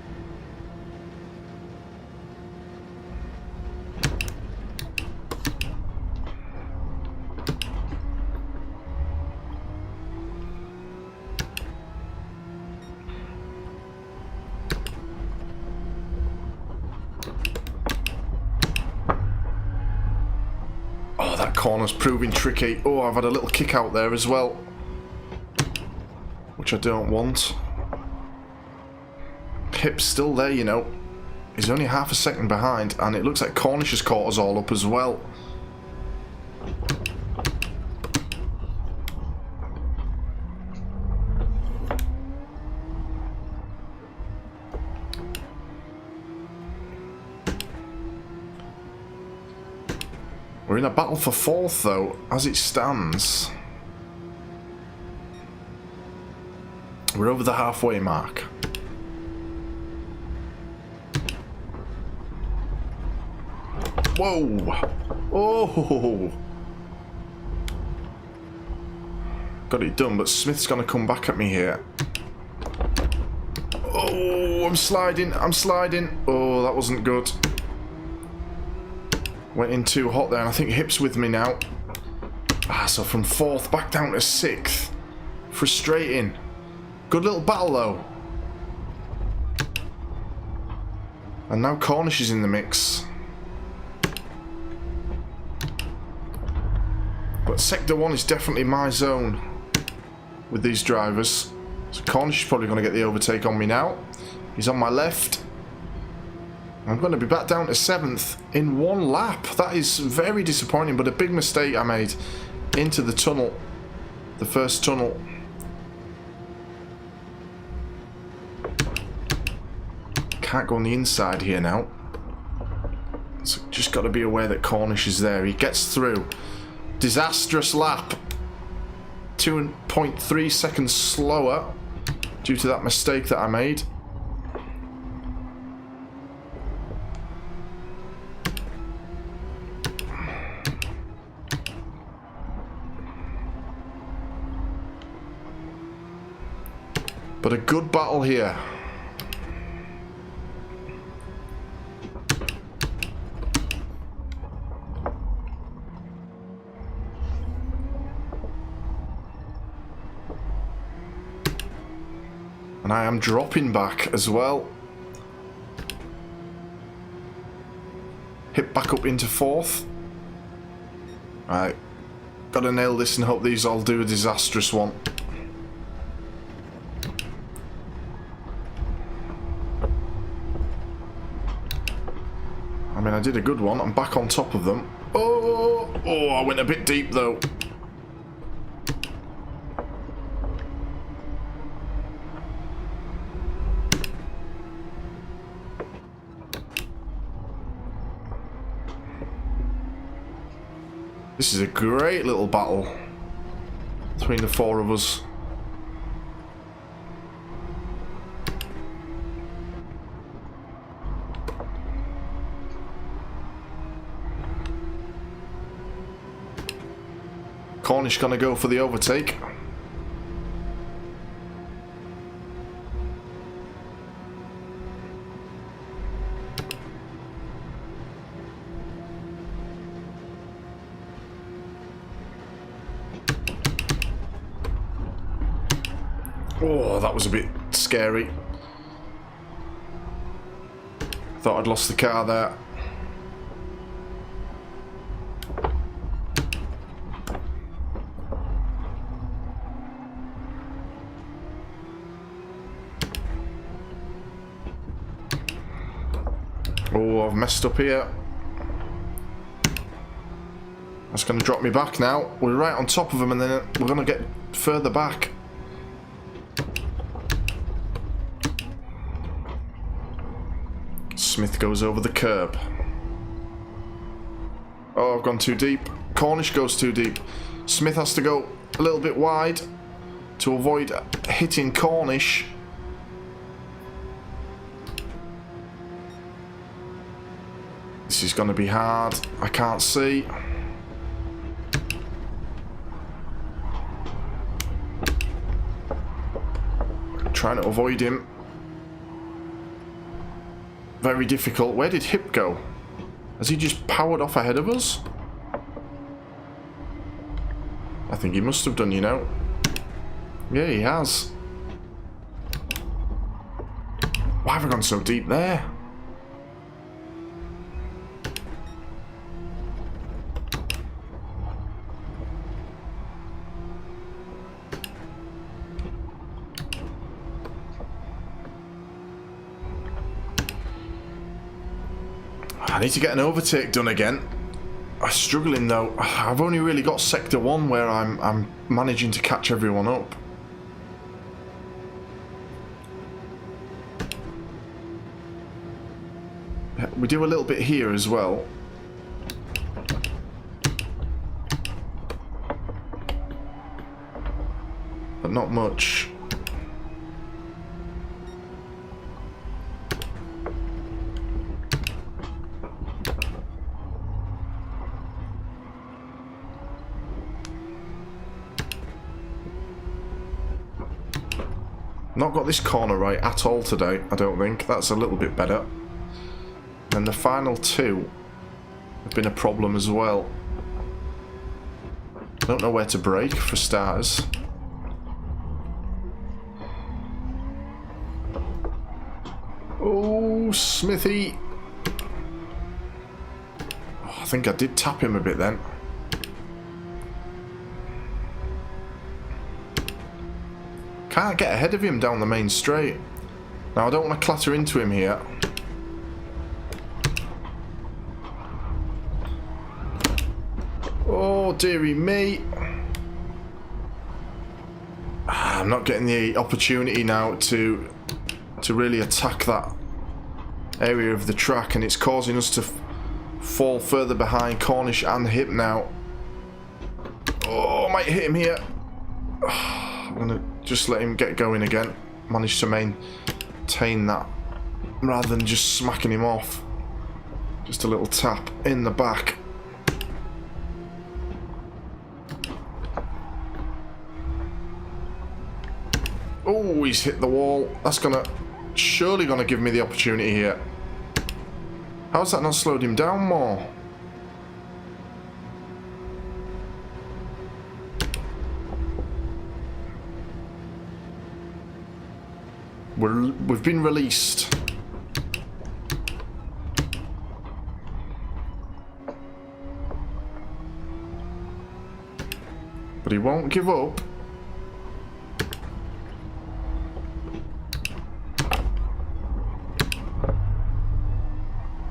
Corner's proving tricky. Oh, I've had a little kick out there as well, which I don't want. Hip's still there, you know. He's only half a second behind, and it looks like Cornish has caught us all up as well. We're in a battle for fourth, though, as it stands. We're over the halfway mark. Whoa! Oh! Got it done, but Smith's going to come back at me here. Oh, I'm sliding, I'm sliding. Oh, that wasn't good. Went in too hot there, and I think Hip's with me now. So from fourth back down to sixth. Frustrating. Good little battle though. And now Cornish is in the mix. But Sector 1 is definitely my zone with these drivers. So Cornish is probably going to get the overtake on me now. He's on my left. I'm going to be back down to 7th in one lap. That is very disappointing, but a big mistake I made into the tunnel. The first tunnel. Can't go on the inside here now. So just got to be aware that Cornish is there. He gets through. Disastrous lap. 2.3 seconds slower due to that mistake that I made. But a good battle here. And I am dropping back as well. Hit back up into 4th. Right. Gotta nail this and hope these all do a disastrous one. I mean, I did a good one. I'm back on top of them. Oh, I went a bit deep though. This is a great little battle between the 4 of us. Cornish gonna go for the overtake. Oh, that was a bit scary. Thought I'd lost the car there. Oh, I've messed up here. That's going to drop me back now. We're right on top of them and then we're going to get further back. Smith goes over the curb. Oh, I've gone too deep. Cornish goes too deep. Smith has to go a little bit wide to avoid hitting Cornish. This is going to be hard. I can't see. Trying to avoid him. Very difficult. Where did Hip go? Has he just powered off ahead of us? I think he must have done, you know. Yeah, he has. Why have I gone so deep there? I need to get an overtake done again. I'm struggling though. I've only really got sector 1 where I'm managing to catch everyone up. We do a little bit here as well. But not much. Not got this corner right at all today, I don't think. That's a little bit better. And the final 2 have been a problem as well. Don't know where to brake for starters. Oh, Smithy. Oh, I think I did tap him a bit then. Can't get ahead of him down the main straight. Now I don't want to clatter into him here. Oh dearie me. I'm not getting the opportunity now to really attack that area of the track, and it's causing us to fall further behind Cornish and Hip now. Oh, I might hit him here. I'm gonna just let him get going again. Managed to maintain that rather than just smacking him off. Just a little tap in the back. Oh, he's hit the wall. That's surely gonna give me the opportunity here. How's that not slowed him down more? We've been released. But he won't give up.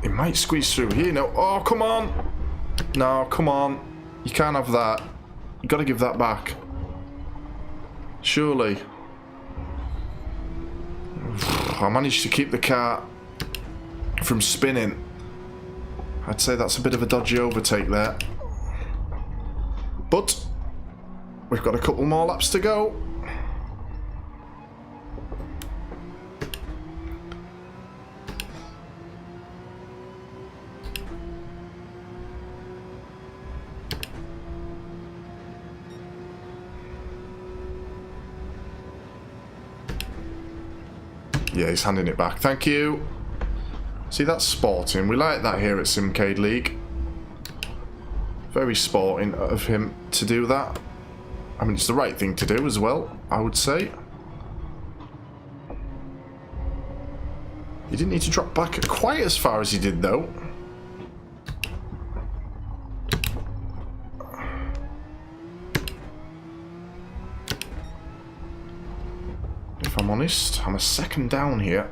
He might squeeze through here. No. Oh, come on. No, come on. You can't have that. You got to give that back. Surely. I managed to keep the car from spinning. I'd say that's a bit of a dodgy overtake there. But we've got a couple more laps to go. Yeah, he's handing it back. Thank you. See, that's sporting. We like that here at Simcade League. Very sporting of him to do that. I mean, it's the right thing to do as well, I would say. He didn't need to drop back quite as far as he did, though. If I'm honest, I'm a second down here.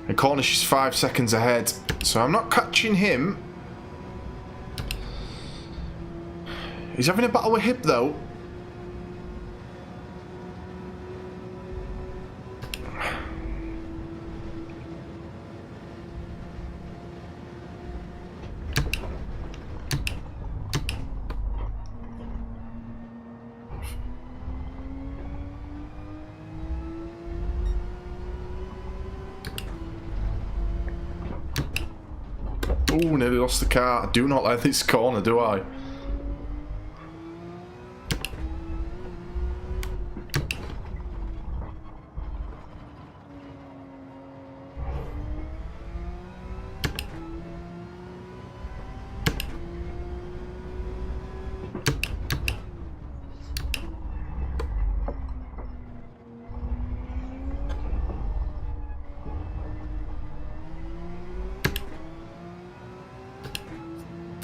And Cornish is 5 seconds ahead, so I'm not catching him. He's having a battle with Hip, though. Ooh, nearly lost the car. I do not like this corner, do I?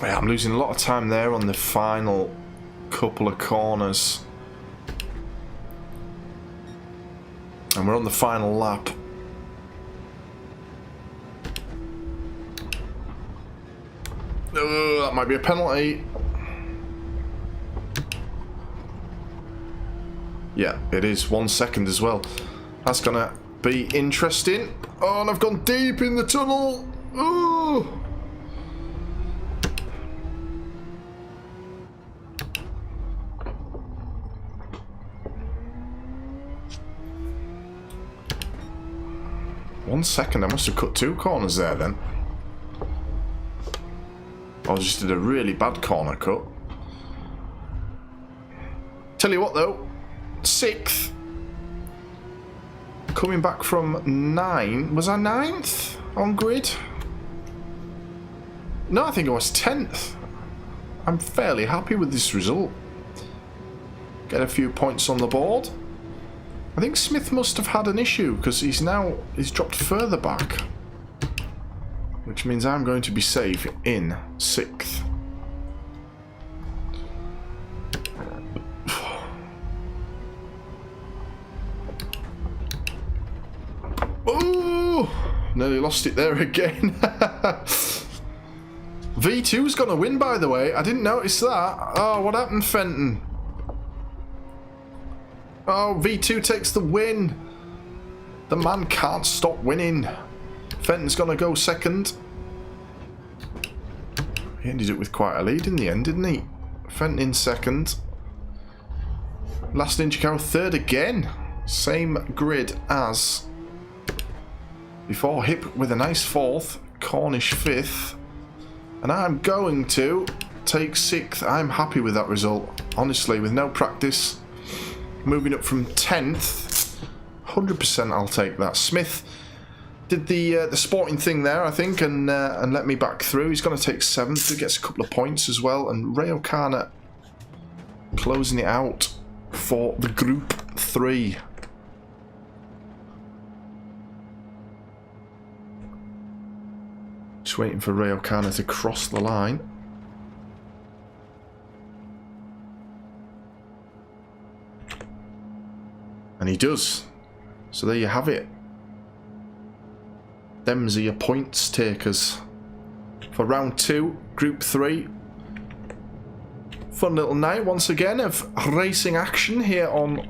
Yeah, I'm losing a lot of time there on the final couple of corners. And we're on the final lap. That might be a penalty. Yeah, it is. 1 second as well. That's gonna be interesting. Oh, and I've gone deep in the tunnel. Oh. One second, I must have cut 2 corners there then. I just did a really bad corner cut. Tell you what though, 6th. Coming back from 9. Was I 9th on grid? No, I think I was 10th. I'm fairly happy with this result. Get a few points on the board. I think Smith must have had an issue because he's dropped further back, which means I'm going to be safe in 6th. Oh, nearly lost it there again. V2's gonna win, by the way. I didn't notice that. Oh, what happened, Fenton? Oh, V2 takes the win. The man can't stop winning. Fenton's gonna go second. He ended up with quite a lead in the end, didn't he? Fenton in second. Last Ninja Cow third again. Same grid as before. Hip with a nice 4th. Cornish 5th. And I'm going to take 6th. I'm happy with that result. Honestly, with no practice. Moving up from 10th, 100% I'll take that. Smith did the sporting thing there, I think, and let me back through. He's going to take 7th. He gets a couple of points as well. And Takona closing it out for the Group 3. Just waiting for Takona to cross the line. And he does. So there you have it. Them's are your points takers for round 2, Group 3. Fun little night once again of racing action here on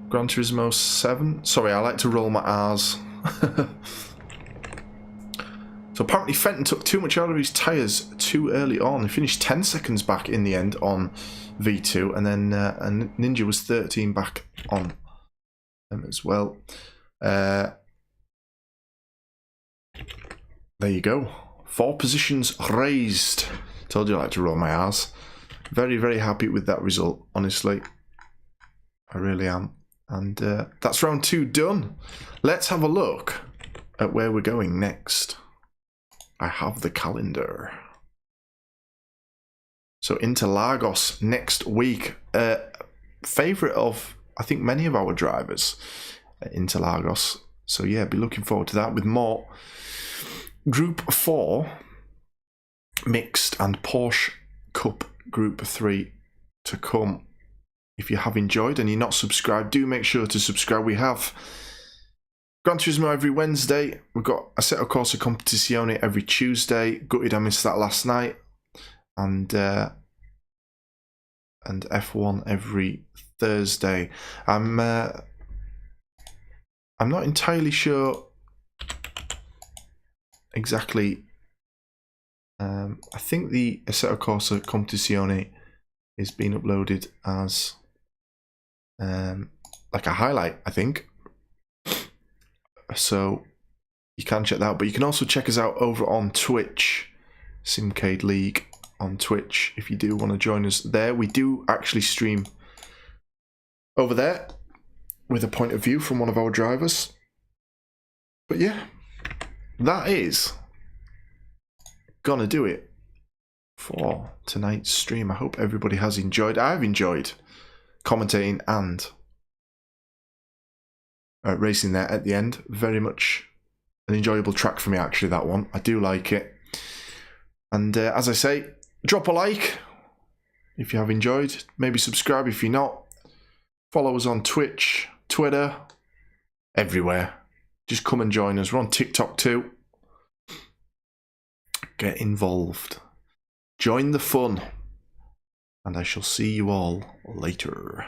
Gran Turismo 7. Sorry, I like to roll my R's. So apparently Fenton took too much out of his tyres too early on. He finished 10 seconds back in the end on V2, and then and Ninja was 13 back on them as well. There you go. 4 positions raised. Told you I like to roll my R's. Very, very happy with that result, honestly. I really am. And that's round 2 done. Let's have a look at where we're going next. I have the calendar. So Interlagos next week. Favourite of, I think, many of our drivers at Interlagos. So yeah, be looking forward to that with more Group 4 mixed and Porsche Cup Group 3 to come. If you have enjoyed and you're not subscribed, do make sure to subscribe. We have Gran Turismo every Wednesday. We've got Assetto Corsa Competizione every Tuesday. Gutted I missed that last night. And F1 every Thursday. I'm not entirely sure exactly. I think the Assetto Corsa Competizione is being uploaded as like a highlight, I think. So you can check that out, but you can also check us out over on Twitch, Simcade League on Twitch, if you do want to join us there. We do actually stream over there with a point of view from one of our drivers. But yeah, that is gonna do it for tonight's stream. I hope everybody has enjoyed. I've enjoyed commentating and racing there at the end. Very much an enjoyable track for me, actually, that one. I do like it. And as I say, drop a like if you have enjoyed. Maybe subscribe if you're not. Follow us on Twitch, Twitter, everywhere. Just come and join us. We're on TikTok too. Get involved. Join the fun. And I shall see you all later.